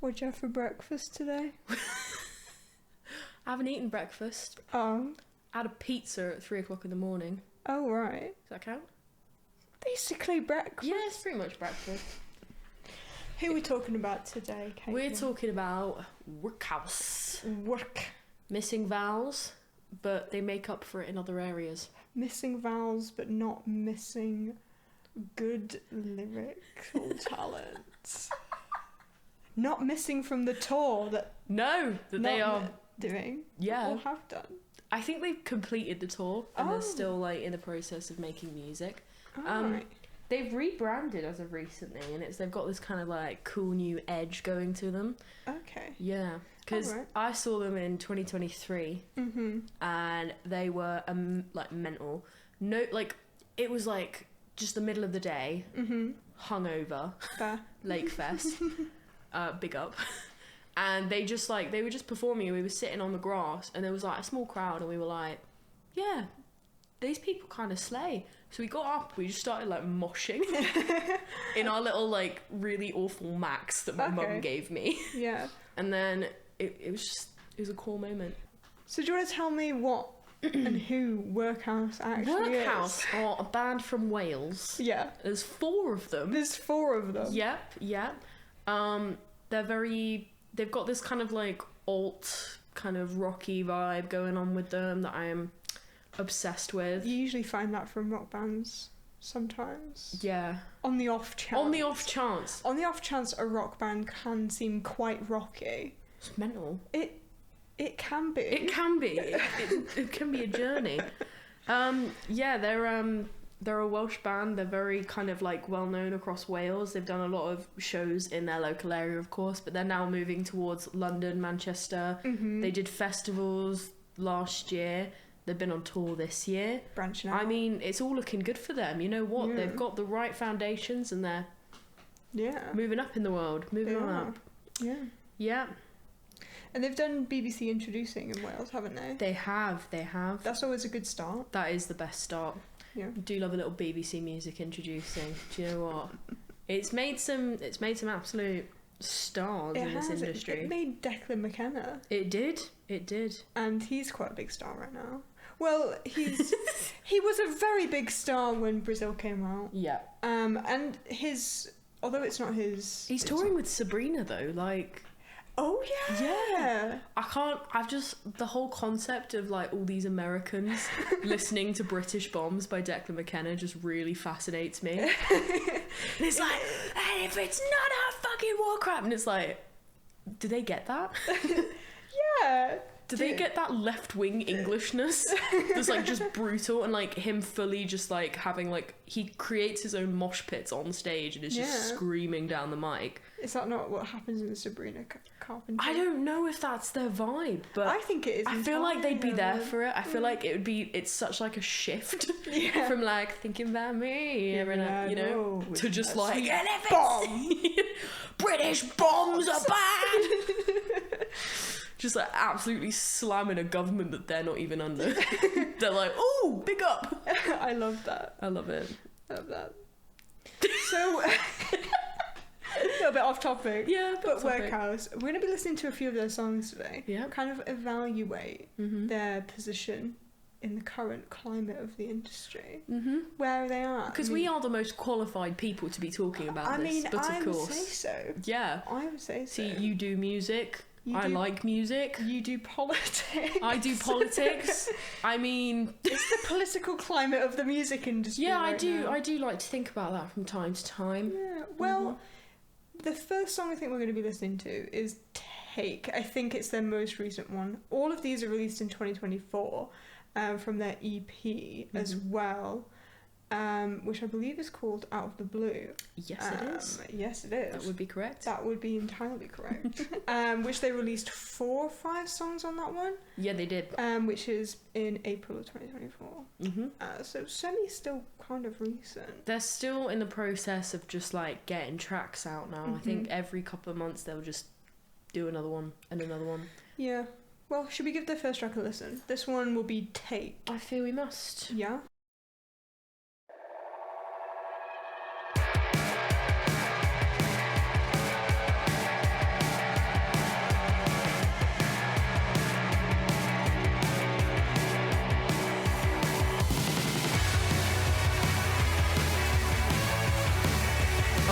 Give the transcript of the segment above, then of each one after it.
What'd you have for breakfast today? I haven't eaten breakfast. Oh. I had a pizza at 3 o'clock in the morning. Oh, right. Does that count? Basically breakfast. Yeah, it's pretty much breakfast. Who are we talking about today, Kate? We're talking about workhouse. Work. Missing vowels, but they make up for it in other areas. Missing vowels, but not missing good lyrical talent. Not missing from the tour that... No, that they are... doing. Yeah. Or have done. I think they've completed the tour, and Oh. they're still, like, in the process of making music. Right. They've rebranded as of recently, and they've got this kind of, like, cool new edge going to them. Okay. Yeah. Because Alright. I saw them in 2023, and they were, like, mental. No, like, it was, like, just the middle of the day, hungover, Fair. Lake Fest, big up. And they were just performing, and we were sitting on the grass, and there was, like, a small crowd, and we were like, yeah, these people kind of slay. So we got up, we just started, like, moshing in our little, like, really awful Macs that my mum gave me. Yeah. And then it was a cool moment. So do you want to tell me what and who Workhouse actually Workhouse is? are a band from Wales. Yeah. There's 4 of them. There's 4 of them. Yep. They've got this kind of, like, alt, kind of rocky vibe going on with them that I am obsessed with. You usually find that from rock bands sometimes. Yeah. On the off chance. On the off chance. On the off chance a rock band can seem quite rocky. It's mental. It can be. It can be. It can be a journey. Yeah, they're a Welsh band. They're very kind of, like, well known across Wales. They've done a lot of shows in their local area, of course, but they're now moving towards London, Manchester. They did festivals last year. They've been on tour this year. Branching out. I mean, it's all looking good for them. You know what? Yeah. They've got the right foundations, and they're moving up in the world. Moving on up. Yeah. Yeah. And they've done BBC Introducing in Wales, haven't they? They have. That's always a good start. That is the best start. Yeah. I do love a little BBC music introducing. Do you know what? It's made some absolute stars in this industry. It made Declan McKenna. It did. And he's quite a big star right now. Well, he was a very big star when Brazil came out. Yeah. And although it's not his... He's touring with Sabrina, though, like... Oh, yeah. The whole concept of, like, all these Americans listening to British Bombs by Declan McKenna just really fascinates me. And it's like, hey, if it's not our fucking war crap, and it's like, do they get that? Yeah. Do they get that left-wing Englishness that's, like, just brutal, and, like, him fully just, like, having, like, he creates his own mosh pits on stage and is just screaming down the mic. Is that not what happens in Sabrina Carpenter? I don't know if that's their vibe, but I think it is. I feel like they'd be there for it. I feel like it's such, like, a shift from, like, thinking about me, you know, to just, like, bomb. British bombs are bad. Just, like, absolutely slamming a government that they're not even under. They're like, oh, big up. I love that. I love it. So, a little bit off topic. Yeah, but Workhouse. We're going to be listening to a few of their songs today. Yeah. Kind of evaluate their position in the current climate of the industry. Where they are. Because we are the most qualified people to be talking about this. But I of course, would say so. Yeah. I would say so. See, you do music. I like music. You do politics. I do politics. I mean, it's the political climate of the music industry. Yeah, right now. I do like to think about that from time to time. Yeah. Well, the first song I think we're going to be listening to is Take. I think it's their most recent one. All of these are released in 2024 from their EP as well. Which I believe is called Out of the Blue. Yes, it is. Yes, it is. That would be correct. That would be entirely correct. Which they released 4 or 5 songs on that one. Yeah, they did. Which is in April of 2024. So still kind of recent. They're still in the process of just, like, getting tracks out now. I think every couple of months they'll just do another one and another one. Yeah. Well, should we give the first track a listen? This one will be Take. I feel we must. Yeah.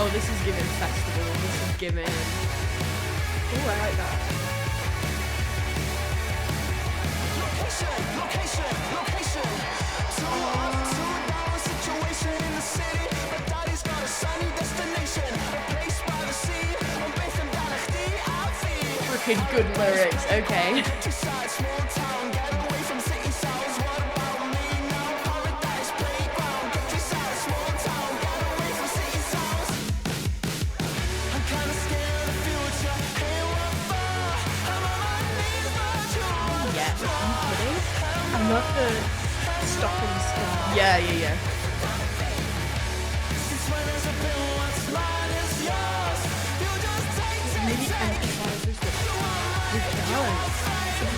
Oh, this is giving festival. This is giving. Oh, I like that. Location. Too down situation in the city. But daddy's got a sunny destination. A place by the sea. I'm based in Freaking good lyrics. Okay. Two sides, small town. Get away from city sounds. What about me now? Paradise playground. Countryside, small town. Get away from city sounds. I'm kinda scared of the future. Hey, what for? I'm on my knees, but you are. Yeah. Are you kidding? I love the stop and start. Yeah. Since when has it been what's mine is yours? You just take Really emphasizes the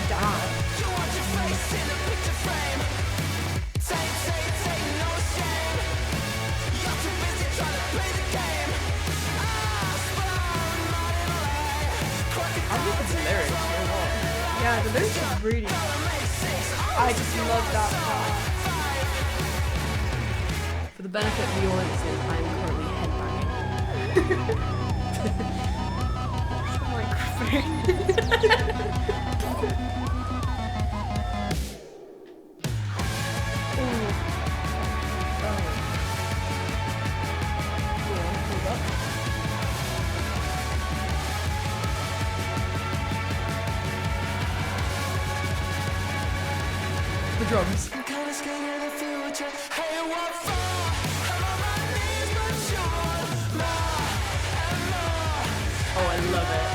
dad. you want your face in a picture frame. Take no shame. You're too busy trying to play the game. I love the lyrics. You know what? Yeah, the lyrics are really good. I just love that part. For the benefit of the audiences, I'm currently headbanging. The drums. I'm kinda scared of the future. Hey, what for? I'm on my knees, but you want more and more. Oh, I love it.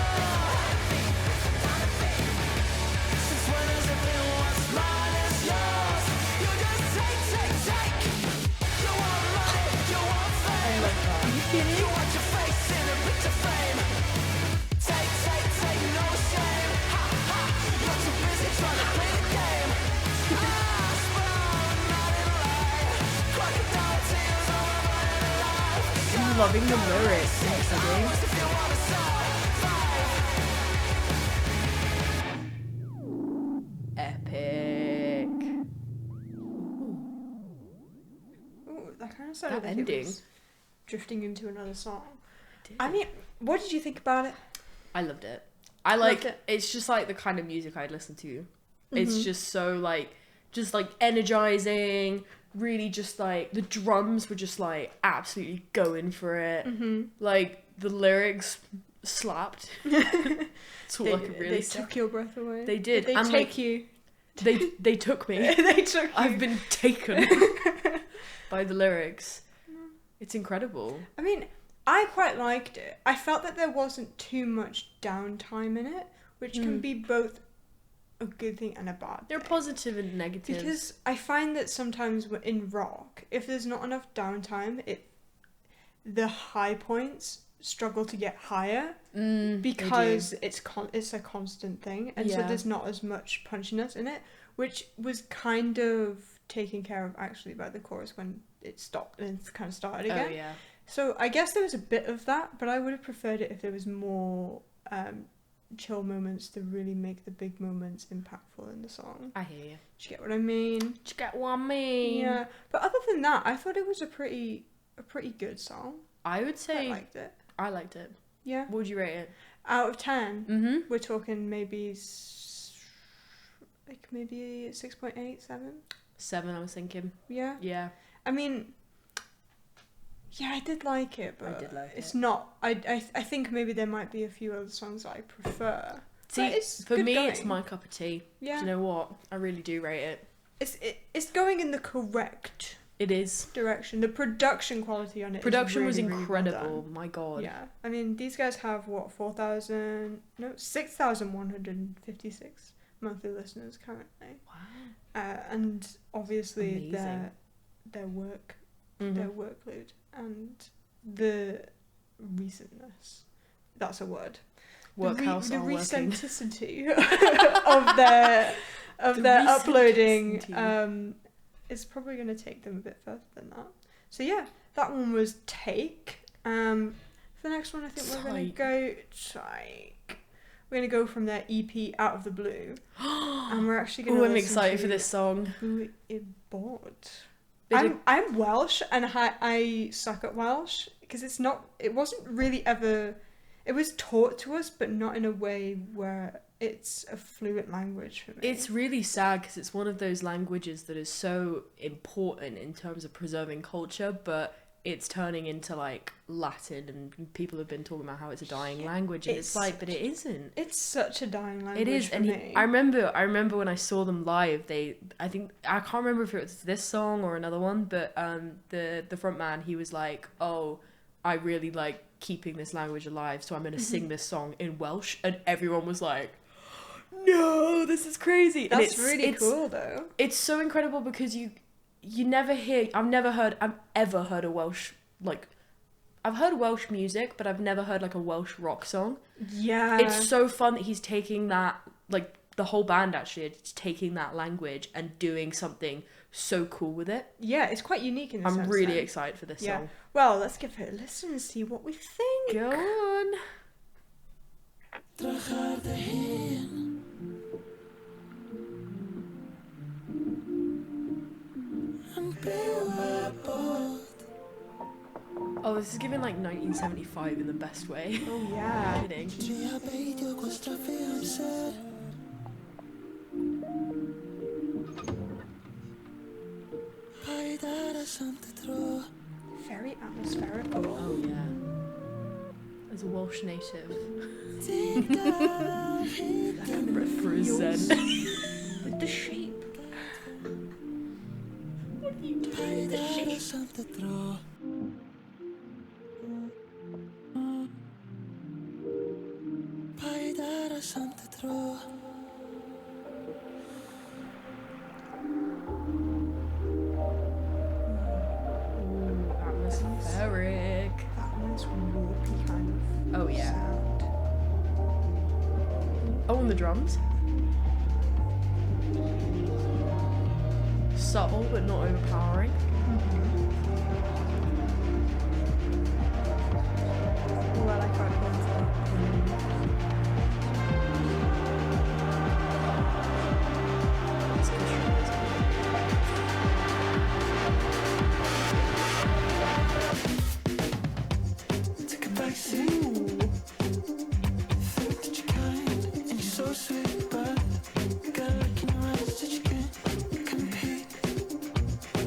Since when has it been what's mine is yours? You just take. You want money, you want fame. You want your face in a picture frame. Take no shame. Ha. You're too busy trying to play the game. Crocodile tears over my life. I'm loving the lyrics. Actually. If you wanna survive. Epic. Ooh, that kind of sounded That like ending. it was drifting into another song. I mean, what did you think about it? I loved it. I like Loved it. it's just like the kind of music I'd listen to. It's just so just energizing, really just like the drums were just like absolutely going for it. Like the lyrics slapped. That's all I could really They say. took your breath away. They did. They And, take like, you. They took me. They took you. I've been taken by the lyrics. It's incredible. I mean, I quite liked it. I felt that there wasn't too much downtime in it, which can be both a good thing and a bad They're thing. positive and negative. Because I find that sometimes in rock, if there's not enough downtime, the high points struggle to get higher because it's a constant thing, and so Yeah. there's not as much punchiness in it, which was kind of taken care of actually by the chorus when it stopped and it's kind of started again. Oh yeah. So I guess there was a bit of that, but I would have preferred it if there was more chill moments to really make the big moments impactful in the song. I hear you. Do you get what I mean? Do you get what I mean? Yeah. But other than that, I thought it was a pretty good song. I would I say liked it. I liked it. Yeah. What would you rate it? Out of 10, Mm-hmm. we're talking maybe maybe 6.8, 7. 7, I was thinking. Yeah. Yeah. I mean, yeah, I did like it, but did like it's it. not. I think maybe there might be a few other songs that I prefer. See, But it's for good me, going. it's my cup of tea. Yeah. Do you know what? I really do rate it. It's going in the correct It is. direction. The production quality on it. Production was really, really well incredible. done. My God. Yeah, I mean these guys have what 6,156 monthly listeners currently. Wow. And obviously Amazing. their work, Mhm. their workload, and the recentness. That's a word. Workhouse the are working. recenticity of their The uploading recenticity. is probably going to take them a bit further than that. So yeah, that one was Take. For the next one, I think we're going to go Take. We're going to go from their EP Out of the Blue, and we're actually going to. Oh, I'm excited for this song. Who is bored? Bit of- I'm Welsh, and I suck at Welsh. because it wasn't really ever, it was taught to us, but not in a way where it's a fluent language for me. It's really sad because it's one of those languages that is so important in terms of preserving culture, but it's turning into like Latin, and people have been talking about how it's a dying language, and it's like, but it isn't. It's such a dying language. It is, for and me. I remember when I saw them live. I can't remember if it was this song or another one, but the front man, he was like, "Oh, I really like keeping this language alive, so I'm gonna sing this song in Welsh," and everyone was like, "No, this is crazy." That's really cool, though. It's so incredible because you never hear. I've ever heard a Welsh, like, I've heard Welsh music, but I've never heard like a Welsh rock song. Yeah. It's so fun that he's taking that, like, the whole band actually is taking that language and doing something so cool with it. Yeah, it's quite unique in this sense. I'm really then. excited for this song. Well, let's give it a listen and see what we think. Go on. Oh, this is giving like 1975 in the best way. Oh, yeah. Kidding. Very atmospherical. Oh yeah. As a Welsh native. Represent. With the shape. What do you do with the shape? Ooh, atmospheric. That nice warpy kind of Oh yeah. sound. Oh, and the drums. Subtle but not overpowering. Oh, I like how it blends there. It's good.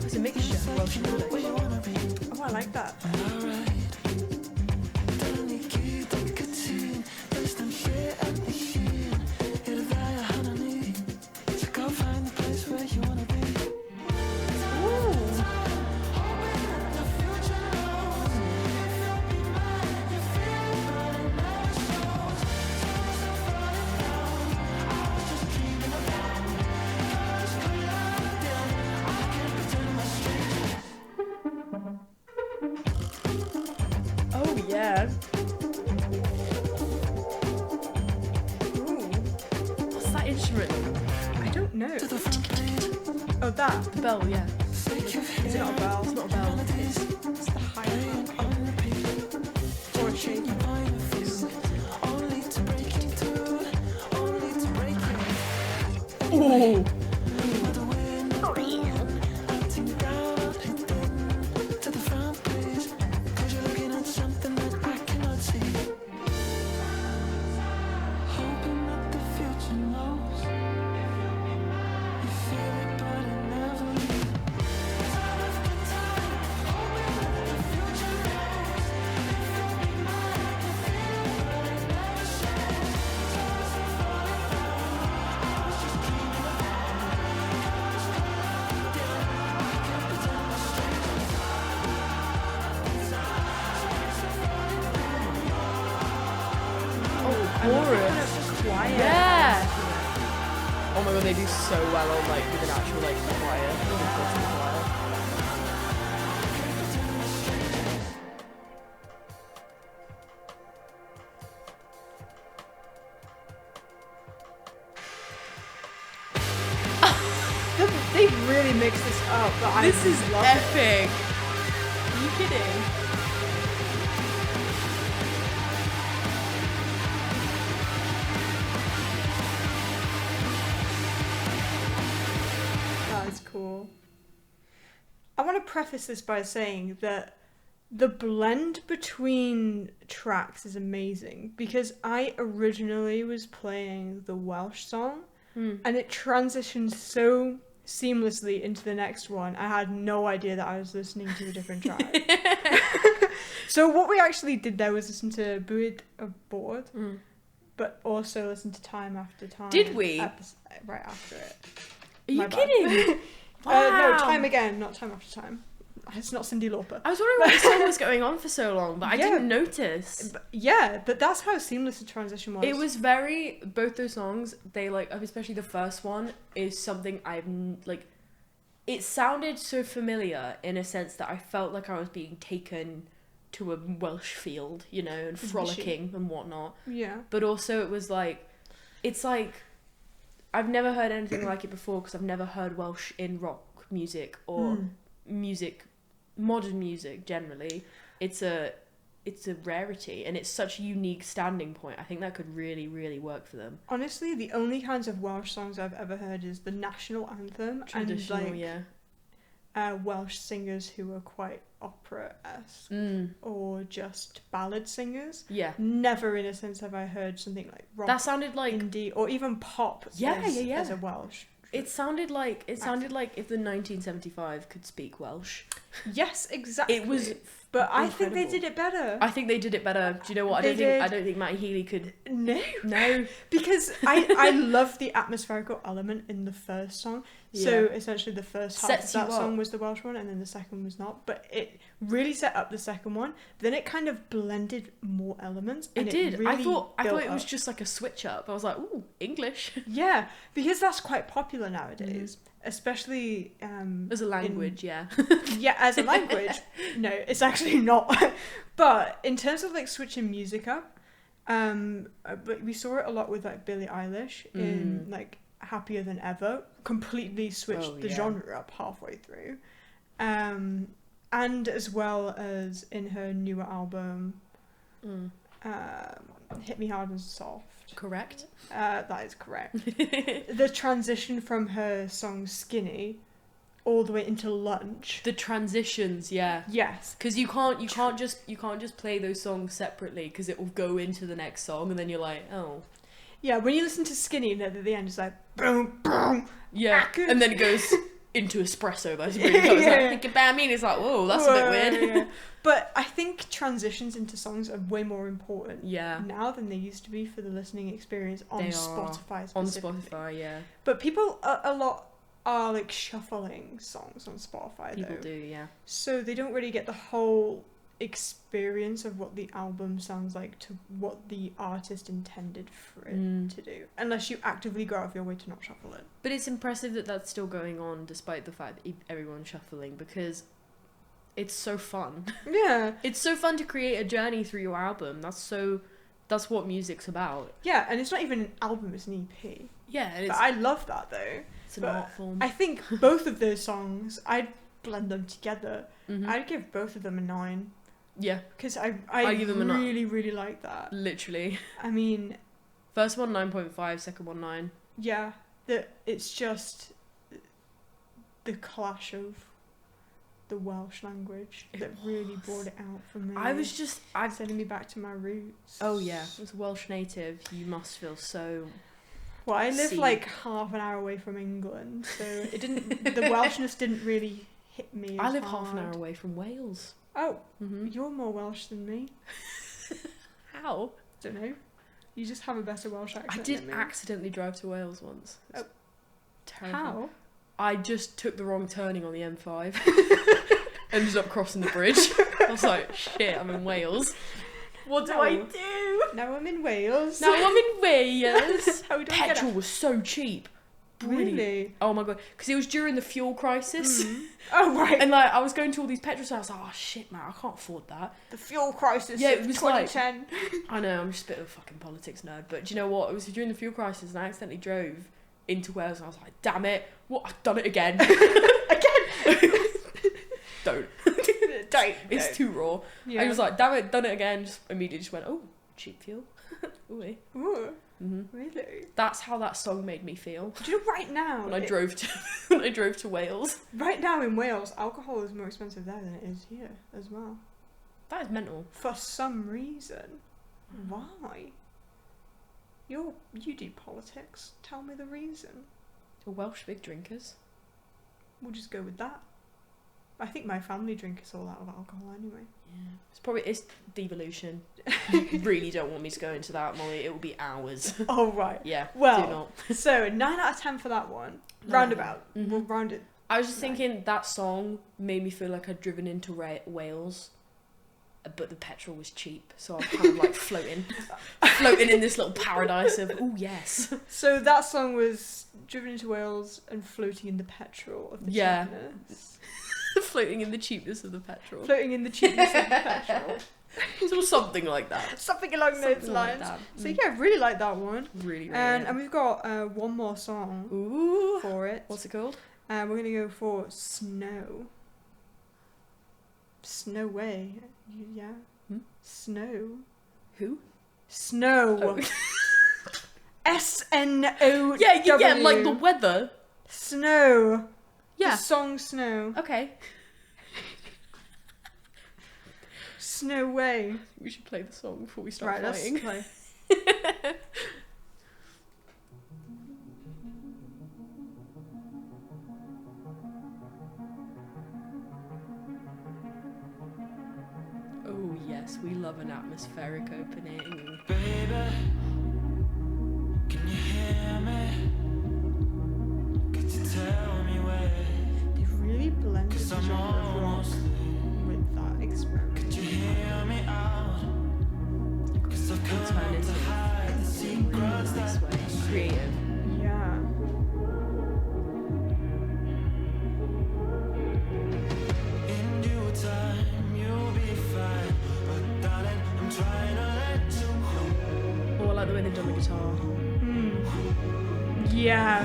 It's a mixture of Welsh and English. Oh, I like that. Oh yeah. Ooh, What's that instrument? I don't know. Oh, that. The bell, yeah. Is it not a bell? It's not a bell. It's the hi-hat. Or a shape. Ooh. Chorus. Quiet. Yeah. Oh my god, they do so well on like with an actual like choir. They really mixed this up, but I This is love epic. Are you kidding? That is cool. I want to preface this by saying that the blend between tracks is amazing because I originally was playing the Welsh song and it transitioned so seamlessly into the next one. I had no idea that I was listening to a different track. So what we actually did there was listen to Bwyd Aboard, but also listen to Time After Time. Did we? Right after it. Are you My bad. kidding? Wow. No, Time Again, not Time After Time. It's not Cyndi Lauper. I was wondering why the song was going on for so long, but I Yeah. didn't notice. But that's how seamless the transition was. It was very, both those songs, they like, especially the first one, is something like, it sounded so familiar in a sense that I felt like I was being taken to a Welsh field, you know, and frolicking and whatnot. Yeah. But also it was like, it's like, I've never heard anything like it before because I've never heard Welsh in rock music or modern music generally. It's a rarity and it's such a unique standing point. I think that could really, really work for them. Honestly, the only kinds of Welsh songs I've ever heard is the national anthem Traditional, and like yeah. Welsh singers who are quite opera-esque or just ballad singers. Yeah. Never in a sense have I heard something like rock, That sounded like indie, or even pop as a Welsh. it sounded like if the 1975 could speak Welsh. Yes, exactly. It was But I think they incredible. did it better. I think they did it better. Do you know what? They did. I don't think Matty Healy could. No. Because I love the atmospherical element in the first song. So essentially the first half Sets of you that up. song was the Welsh one and then the second was not. But it really set up the second one. Then it kind of blended more elements. It And did. really I thought built it was up. just like a switch up. I was like, ooh, English. Yeah, because that's quite popular nowadays. Especially As a language, yeah. yeah, as a language. No, it's actually not. But in terms of like switching music up, but we saw it a lot with like Billie Eilish in like Happier Than Ever. Completely switched the genre up halfway through. And as well as in her newer album, Hit Me Hard and Soft. Correct. That is correct. The transition from her song Skinny all the way into Lunch. The transitions, yeah. Yes. Because you can't just play those songs separately because it will go into the next song and then you're like, oh. Yeah, when you listen to Skinny and at the end it's like boom, boom. Yeah. And then it goes into espresso. That's really cool. It's like, think about me and it's like, whoa, that's a bit weird. Yeah. But I think transitions into songs are way more important now than they used to be for the listening experience on Spotify specifically. On Spotify, yeah. But people a lot are like shuffling songs on Spotify People though. do, yeah. So they don't really get the whole experience of what the album sounds like to what the artist intended for it to do, unless you actively go out of your way to not shuffle it. But it's impressive that that's still going on despite the fact that everyone's shuffling because it's so fun. Yeah. It's so fun to create a journey through your album. That's what music's about. Yeah, and it's not even an album, it's an EP. Yeah, and But it's, I love that though. it's an but art form. I think both of those songs, I'd blend them together. Mhm. I'd give both of them a 9. Yeah, Because I give them a 9. really, really like that. literally. I mean, First one 9.5, second one 9. yeah, it's just the clash of the Welsh language that really brought it out for me. I've sending me back to my roots. Oh yeah, as a Welsh native, you must feel so. Well, I live See. like half an hour away from England, so it didn't. The Welshness didn't really hit me. I as live half an hard. hour away from Wales. Oh, Mhm. you're more Welsh than me. How? Don't know. You just have a better Welsh accent. I did than me. accidentally drive to Wales once. It was terrifying. How? I just took the wrong turning on the M5. Ended up crossing the bridge. I was like, shit, I'm in Wales. What do No. I do? Now I'm in Wales. Now I'm in Wales. How do I get Petrol was so cheap. Brilliant. Really? Oh my god. Because it was during the fuel crisis. Oh right. And like, I was going to all these petrol stations. I was like, oh shit, man, I can't afford that. The fuel crisis. Yeah, of it was like- 2010. I know, I'm just a bit of a fucking politics nerd. But do you know what? It was during the fuel crisis and I accidentally drove into Wales and I was like, damn it, what? I've done it again. Don't. Don't. It's too raw. Yeah. I was like, damn it, done it again. Just immediately just went, oh, cheap fuel. Ooh, eh. Ooh, Mm-hmm. really? That's how that song made me feel Do you know right now? when I drove to Wales. Right now in Wales, alcohol is more expensive there than it is here as well. That is mental. For some reason. Why? You do politics. Tell me the reason. The Welsh big drinkers. We'll just go with that. I think my family drink us all out of alcohol anyway. Yeah. It's devolution. You really don't want me to go into that, Molly. It will be hours. Oh, right. Yeah. Well, do not. So 9 out of 10 for that one. Roundabout. Mm-hmm. We'll round it. I was just thinking that song made me feel like I'd driven into Wales, but the petrol was cheap, so I was kind of like floating in this little paradise of, oh yes. So that song was driven into Wales and floating in the petrol of the cheapness. Floating in the cheapness of the petrol. Floating in the cheapness of the petrol. So something like that. Something along those lines. Like So yeah, really like that one. Really, And we've got one more song for it. What's it called? We're going to go for Snow. Snow Way. Yeah. Snow. Who? Snow. Oh. S-N-O-W. Yeah, like the weather. Snow. Yeah. The song Snow. Okay. Snow Way. We should play the song before we start Right, fighting. let's play. Oh yes, we love an atmospheric opening. Baby, can you hear me? Could you tell me where? They really blended the 'Cause I'm genre of rock almost with that experiment. Could you hear me out? 'Cause I've come to Alternative hide the secrets this that way. Creative. Yeah. in due time you'll be fine. But darling, I'm trying to let you know. Oh, I like the way they've done the guitar. Yeah.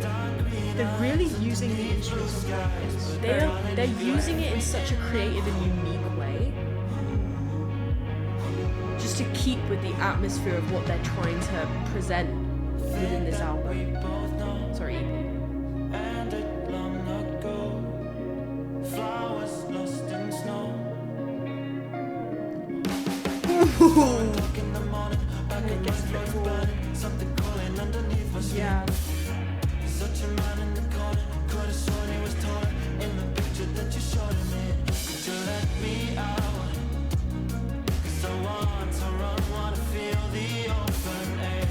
Dark green They're really using the instruments on purpose. They're using it in such a creative and unique way. Just to keep with the atmosphere of what they're trying to present within this album. both know, Sorry, EP. and it long ago. Flowers lost in snow. Dark in the morning, back in my clothes burning. Something calling underneath my skin. Yeah. Such a man in the corner, could have sworn he was taller in the picture that you showed me. Could you let me out? 'Cause I want to run, wanna feel the open air.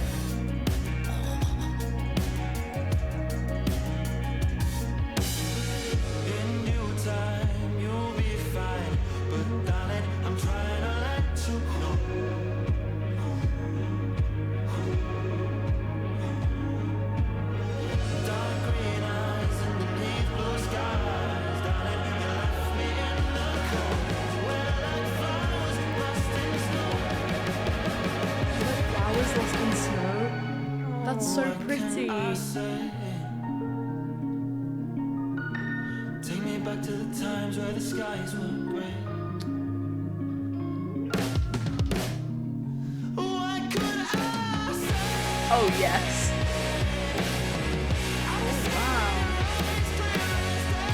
In due time, you'll be fine. But darling, I'm trying to let you know. Dark green eyes underneath blue skies. Darling, you left me in the cold. We're like flowers lost in snow. Flowers lost in snow. That's so pretty. I say, take me back to the times where the skies were grey. Why could I say? Oh yes.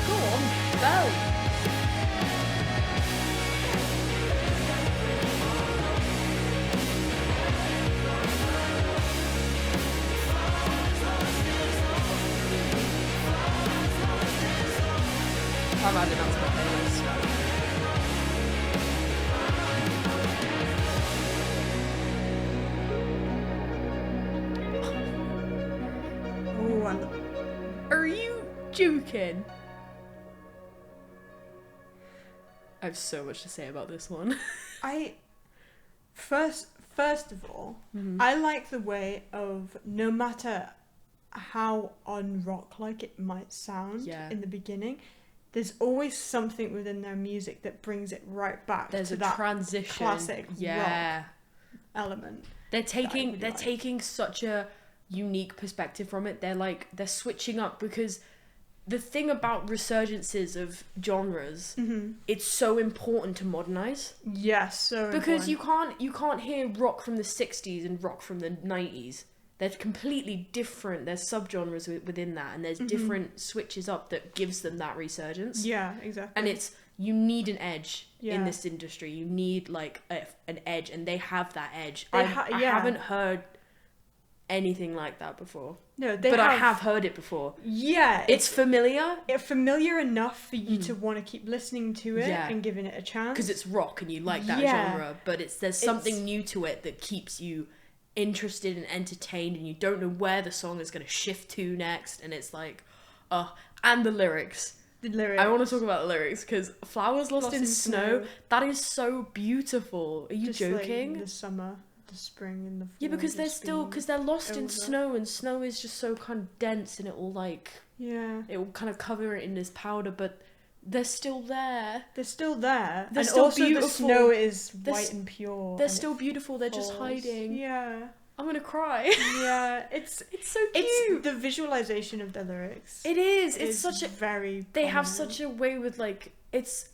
Go on, Belle. I've added that to my playlist. Oh, I love Are you joking? I have so much to say about this one. First of all, I like the way of, no matter how unrock like it might sound Yeah. in the beginning, there's always something within their music that brings it right back There's to a that transition. classic Yeah. rock element. They're I taking really they're like. taking such a unique perspective from it. They're switching up, because the thing about resurgences of genres, it's so important to modernize, Yes, so because important. you can't hear rock from the 60s and rock from the 90s. They're completely different. There's subgenres within that, and there's different switches up that gives them that resurgence. Yeah, exactly. And it's you need an edge Yeah. in this industry. You need like an edge, and they have that edge. They I yeah. haven't heard anything like that before. No, But I have heard it before. Yeah, It's familiar it's familiar enough for you to want to keep listening to it Yeah. and giving it a chance. because it's rock and you like that Yeah. genre, but there's something new to it that keeps you interested and entertained, and you don't know where the song is going to shift to next, and it's like, and the lyrics. the lyrics. I want to talk about the lyrics because "Flowers Lost in Snow." That is so beautiful. Are you Just joking? Like the summer, the spring, and the fall. Yeah, because they're lost in over. snow, and snow is just so kind of dense, and it will kind of cover it in this powder, but they're still there. They're still there. They're and still also beautiful. the snow is They're white and pure. They're and still it beautiful. They're just falls. hiding. Yeah. I'm gonna cry. Yeah. It's so cute. it's the visualization of the lyrics. It is. is It's such a. very. They have prominent. such a way with like it's.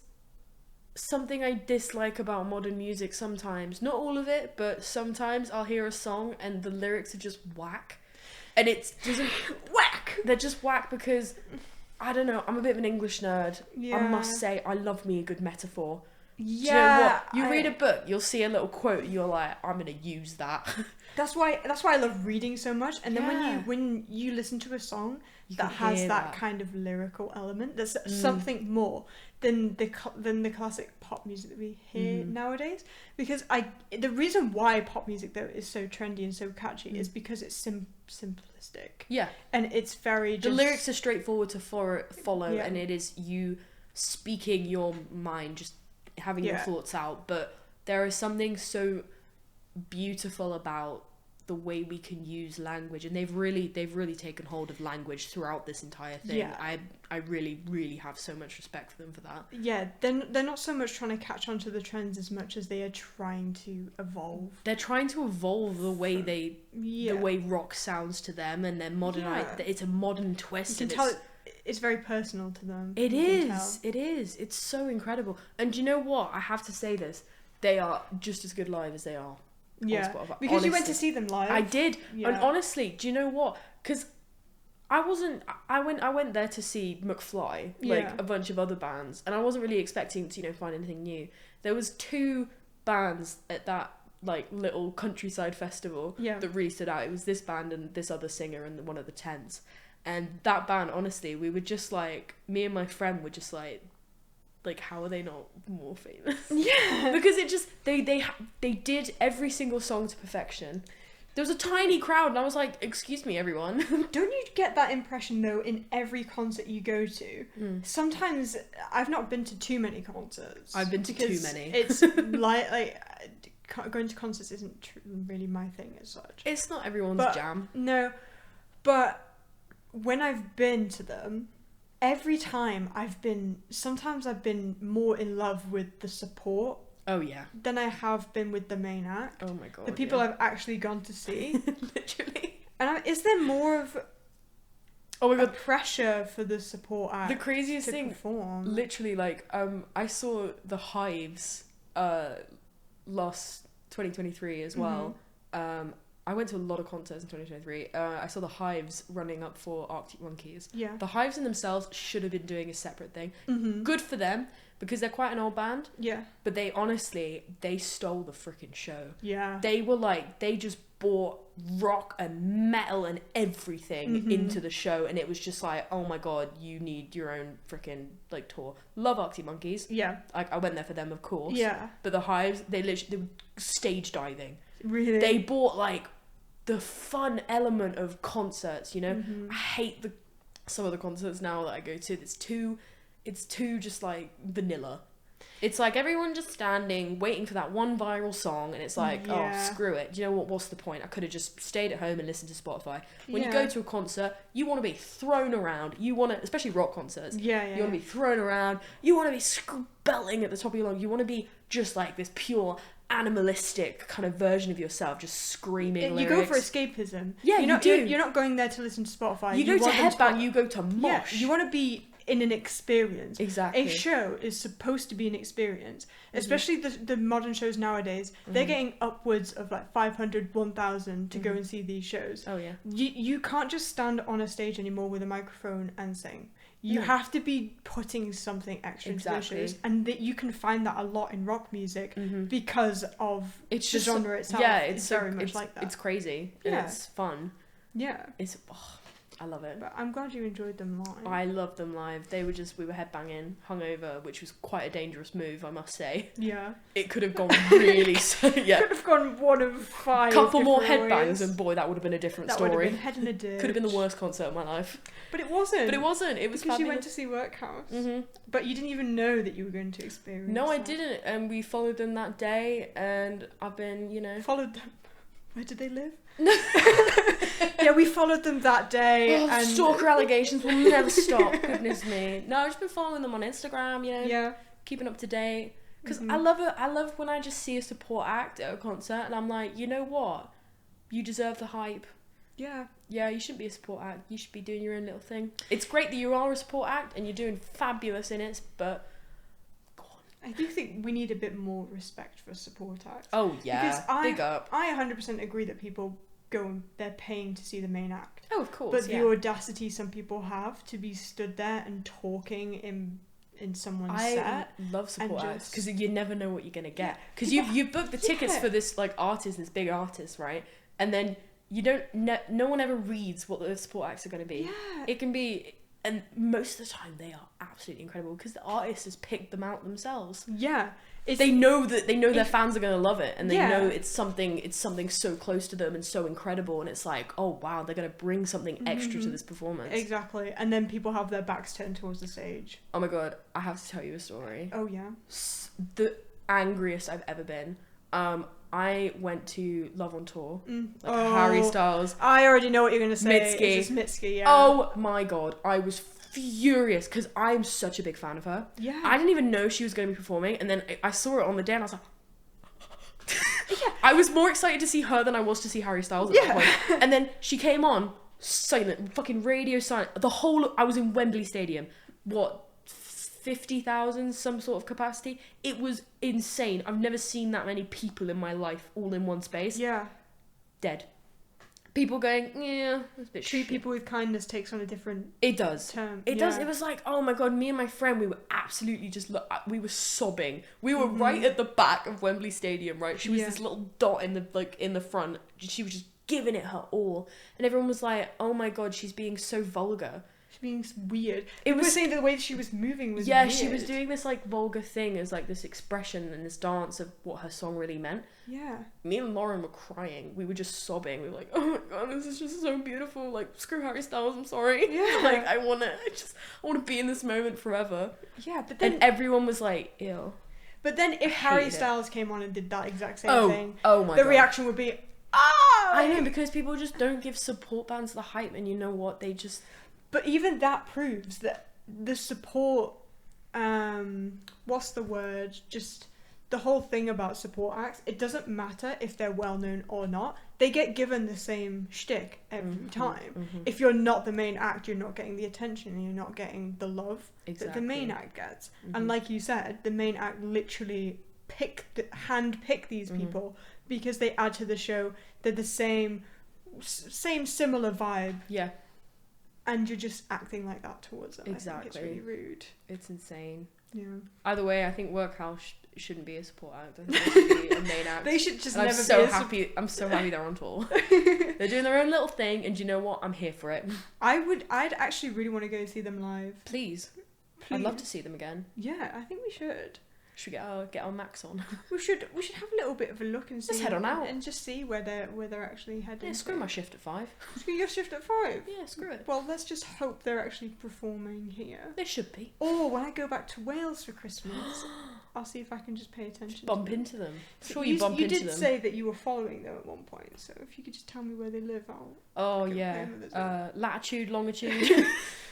Something I dislike about modern music sometimes. Not all of it, but sometimes I'll hear a song and the lyrics are just whack, and it doesn't whack. They're just whack because I don't know. I'm a bit of an English nerd. Yeah. I must say, I love me a good metaphor. Yeah. Do you know what? You read a book, you'll see a little quote, you're like, I'm gonna use that. That's why I love reading so much. And then Yeah. when you listen to a song You that can has hear that that. kind of lyrical element, there's something more than the classic pop music that we hear nowadays. Because the reason why pop music though is so trendy and so catchy is because it's simplistic. Yeah. And it's very The just lyrics are straightforward to follow, Yeah. and it is you speaking your mind, just having your Yeah. thoughts out. But there is something so beautiful about the way we can use language, and they've really taken hold of language throughout this entire thing. Yeah. I really have so much respect for them for that. Yeah, they're not so much trying to catch on to the trends as much as they are trying to evolve. They're trying to evolve the way Yeah. the way rock sounds to them, and they're modernize. Yeah. It's a modern You twist. can and tell it's very personal to them. It You can is. tell. It is. It's so incredible. And do you know what? I have to say this. They are just as good live as they are on Yeah, Spotify. because you went to Honestly. see them live. I did. Yeah. And honestly, do you know what? Because I went there to see McFly, like Yeah. a bunch of other bands, and I wasn't really expecting to, find anything new. There was 2 bands at that like little countryside festival Yeah. that really stood out. It was this band and this other singer in one of the tents. And that band, honestly, we were just like, me and my friend were just like how are they not more famous? Yeah. Because it just they did every single song to perfection. There was a tiny crowd, and I was like, excuse me, everyone. Don't you get that impression though in every concert you go to? Sometimes I've not been to too many concerts. I've been to too because many. It's like going to concerts isn't really my thing as such. It's not everyone's But- jam. No, but when I've been to them, every time sometimes I've been more in love with the support Oh yeah. than I have been with the main act. Oh my god. The people yeah. I've actually gone to see. literally. And is there more of Oh my a god. pressure for the support act The craziest to thing, perform? literally, I saw the Hives last 2023 as well. I went to a lot of concerts in 2023. I saw the Hives running up for Arctic Monkeys. Yeah. The Hives in themselves should have been doing a separate thing. Mm-hmm. Good for them, because they're quite an old band, Yeah. but they stole the freaking show. Yeah. They just brought rock and metal and everything into the show, and it was just like, oh my god, you need your own freaking tour. Love Arctic Monkeys. Yeah. I went there for them, of course. Yeah. But the Hives, they were stage diving. Really. They brought the fun element of concerts, I hate some of the concerts now that I go to. It's too just vanilla. It's like everyone just standing, waiting for that one viral song, and it's like, Yeah. oh, screw it. Do you know what? What's the point? I could have just stayed at home and listened to Spotify. When you Yeah. go to a concert, you want to be thrown around. You want to, especially rock concerts. Yeah, yeah. You want to be thrown around. You want to be belting at the top of your lungs. You want to be just like this pure animalistic kind of version of yourself, just screaming You lyrics. go for escapism. Yeah, you do. You're not going there to listen to Spotify. You go to want them headbang, you go to Yeah, mosh. you want to be in an experience. Exactly. A show is supposed to be an experience, especially the modern shows nowadays. They're getting upwards of 500, 1,000 to go and see these shows. Oh yeah. You can't just stand on a stage anymore with a microphone and sing. You No. have to be putting something extra into Exactly. those shows, and that you can find that a lot in rock music because of It's the just genre itself. Yeah, it's so, very much like that. It's crazy and Yeah. it's fun. Yeah, I love it. but I'm glad you enjoyed them live. I loved them live. We were headbanging, hungover, which was quite a dangerous move, I must say. Yeah, It could have gone really, yeah. could have gone one of 5. Couple more different headbangs, ways. and boy, that would have been a different That would have story. been head in a ditch. Could have been the worst concert of my life. But it wasn't. But it wasn't. It was because you went fabulous. to see Workhouse. Mm-hmm. But you didn't even know that you were going to experience. No, I that. didn't. And we followed them that day, and I've been, Followed them. Where did they live? Yeah, we followed them that day. Oh, and stalker allegations will never stop. Goodness me. No, I've just been following them on Instagram. Yeah. Keeping up to date. Because Mhm. I love it. I love when I just see a support act at a concert, and I'm like, you know what? You deserve the hype. Yeah. Yeah, you shouldn't be a support act. You should be doing your own little thing. It's great that you are a support act and you're doing fabulous in it, but go on. I do think we need a bit more respect for support acts. Oh yeah, Because big up. I 100% agree that people go and they're paying to see the main act. Oh, of course. But yeah. the audacity some people have to be stood there and talking in someone's I set. love support and acts just- because you never know what you're gonna get. Because People- you've booked the tickets Yeah. for this like artist, this big artist, right? And then you don't. No one ever reads what the support acts are gonna be. Yeah. It can be, and most of the time they are absolutely incredible because the artist has picked them out themselves. Yeah. They know their fans are gonna love it, and they Yeah. know it's something so close to them and so incredible, and it's like, oh wow, they're gonna bring something extra to this performance. Exactly. And then people have their backs turned towards the stage. Oh my god, I have to tell you a story. Oh yeah. The angriest I've ever been. I went to Love on Tour, like Harry Styles. I already know what you're gonna say. Mitski. It's just Mitski, yeah. Oh my god, I was furious because I'm such a big fan of her. Yeah. I didn't even know she was going to be performing, and then I saw it on the day, and I was like, I was more excited to see her than I was to see Harry Styles at that point. And then she came on, silent, fucking radio silent. I was in Wembley Stadium. What, 50,000, some sort of capacity? It was insane. I've never seen that many people in my life all in one space. Yeah. Dead. People going, yeah, that's a bit Treat shit. people with kindness takes on a different It does. term. It does. It was like, oh my god, me and my friend, we were absolutely just, we were sobbing. We were right at the back of Wembley Stadium, right? She was Yeah. this little dot in the front. She was just giving it her all, and everyone was like, oh my god, she's being so vulgar. She's being weird. It was saying that the way she was moving was yeah, weird. she was doing this like vulgar thing as like this expression and this dance of what her song really meant. Yeah. Me and Lauren were crying. We were just sobbing. We were like, oh my god, this is just so beautiful. Like, screw Harry Styles, I'm sorry. Yeah. Like, I want to be in this moment forever. Yeah, but then And everyone was like, ew. if Harry hated it. Styles came on and did that exact same Oh, thing, oh my the god. reaction would be, ah! I know, because people just don't give support bands the hype, and you know what? They just... But even that proves that the support, what's the word? Just the whole thing about support acts, it doesn't matter if they're well known or not. They get given the same shtick every time. If you're not the main act, you're not getting the attention and you're not getting the love that the main act gets. And like you said, the main act literally hand-pick these people because they add to the show. They're the same similar vibe. Yeah, And you're just acting like that towards them. I think Exactly. it's really rude. it's insane. Yeah. Either way, I think Workhouse shouldn't be a support act. I think they should be a main act. They should just And never I'm so be happy. I'm so happy they're on tour. They're doing their own little thing, and you know what? I'm here for it. I'd actually really want to go see them live. Please. Please. I'd love to see them again. Yeah, I think we should. Should we get our Max on? We should have a little bit of a look and see. Let's head on out. and just see where they're actually heading. Yeah, screw my shift at 5. Screw your shift at 5. Yeah, screw it. Well, let's just hope they're actually performing here. They should be. Or when I go back to Wales for Christmas, I'll see if I can just pay attention. Bump to them. into them. So Sure, you bump you into did them. say that you were following them at one point, so if you could just tell me where they live, I'll. Oh Go yeah. play with it. Latitude, longitude.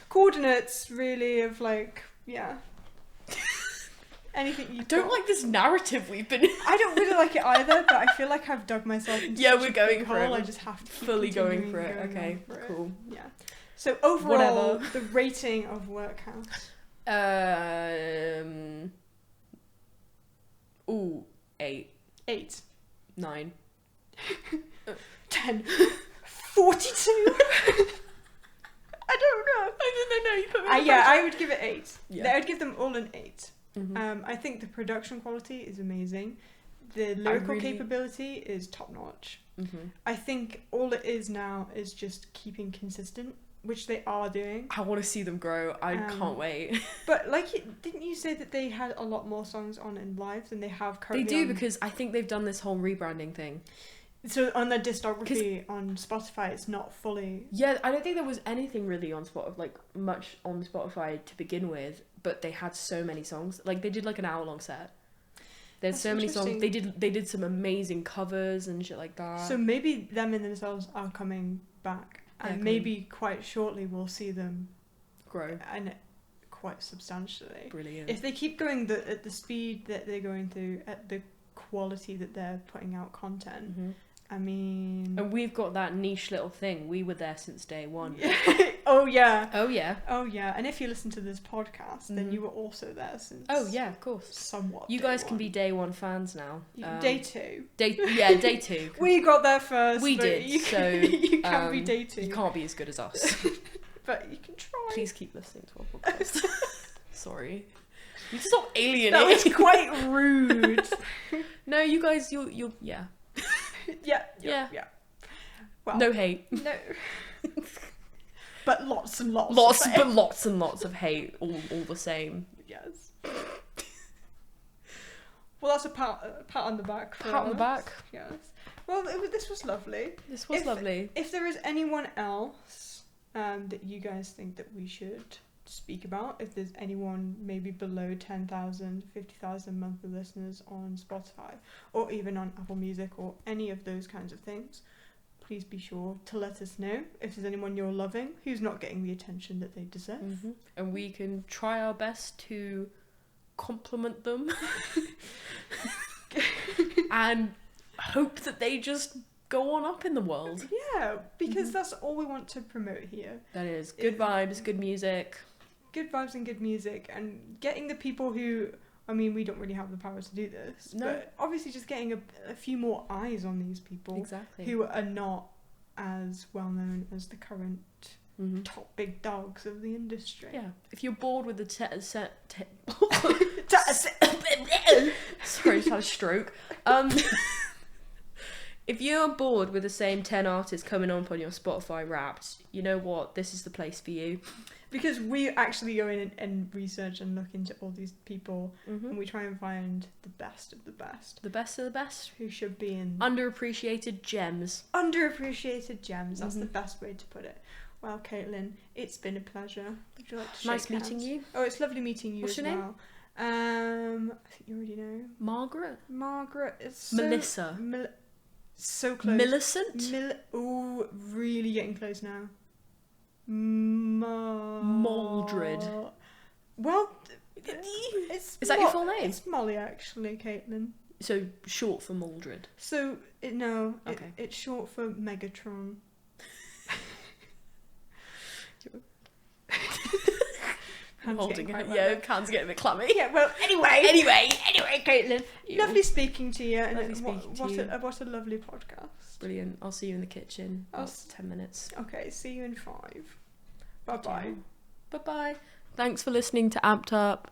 Coordinates, really, of like, yeah. Anything you Don't like this narrative we've been. I don't really like it either, but I feel like I've dug myself into Yeah, such we're a going big for it. hole. I We're just have to keep fully going continuing for it. going Okay, on for it. cool. Yeah. So overall, Whatever. the rating of Workhouse. 8, 8, 9. 10, 42. I don't know. I didn't know you put me I would give it 8. Yeah. I would give them all an 8. Mhm. I think the production quality is amazing. The lyrical really- capability is top notch. Mhm. I think all it is now is just keeping consistent, which they are doing. I want to see them grow. I can't wait. But didn't you say that they had a lot more songs on in live than they have They currently? do on... because I think they've done this whole rebranding thing. So on their discography on Spotify, it's not fully. Yeah, I don't think there was anything really on Spotify, like much on Spotify to begin with, but they had so many songs. Like they did like an hour-long set. There's That's so many songs. interesting. They did some amazing covers and shit like that. So maybe them in themselves are coming back, and Yeah, maybe quite shortly we'll see them grow. and quite substantially. Brilliant. If they keep going at the speed that they're going through, at the quality that they're putting out content, Mhm. I mean. And we've got that niche little thing. We were there since day one. Oh yeah. Oh yeah. Oh yeah. And if you listen to this podcast, then Mhm. you were also there since. Oh yeah, of course. Somewhat. You day guys can one. be day one fans now. Day 2. Day 2. We got there first. We but did, You so, you can be um, day 2. You can't be as good as us. But you can try. Please keep listening to our podcast. Sorry. You just stop alienating. That was quite rude. No, you guys, you're yeah. Yeah. Well, No hate. No. But lots and lots. Lots and lots of hate, all the same. Yes. Well, that's a pat on the back. For Pat on the us. back. Yes. Well, this was lovely. This was If- lovely. If there is anyone else that you guys think that we should speak about, if there's anyone maybe below 10,000, 50,000 monthly listeners on Spotify, or even on Apple Music, or any of those kinds of things, please be sure to let us know if there's anyone you're loving who's not getting the attention that they deserve. Mm-hmm. And we can try our best to compliment them and hope that they just go on up in the world. Yeah, because that's all we want to promote here. That is good vibes, good music. Good vibes and good music, and getting the people who, I mean, we don't really have the power to do this, No. but obviously just getting a few more eyes on these people Exactly. who are not as well known as the current Mhm. top big dogs of the industry. Yeah. If you're bored with the sorry, I just had a stroke. If you're bored with the same 10 artists coming up on your Spotify Wrapped, you know what? This is the place for you. Because we actually go in and research and look into all these people, and we try and find the best of the best. The best of the best. Who should be in Underappreciated gems. underappreciated gems. That's the best way to put it. Well, Caitlin, it's been a pleasure. Would you like to Nice shake meeting hands? you. Oh, it's lovely meeting you What's as your name? well. I think you already know. Margaret? Margaret. It's so Melissa. so close. Millicent? Ooh, really getting close now. Maldred. Well, it's Is that your full name? It's Molly, actually, Caitlin. So short for Maldred. So Okay. it's short for Megatron. Hands Holding getting it. quite wet Yeah, there. hands getting a bit clammy. Yeah, well, anyway, Caitlin, Ew. lovely speaking to you, and Lovely speaking to you. What a lovely podcast. Brilliant. I'll see you in the kitchen. I'll About 10 minutes. Okay, see you in 5. Bye bye. Bye bye. Thanks for listening to Amped Up.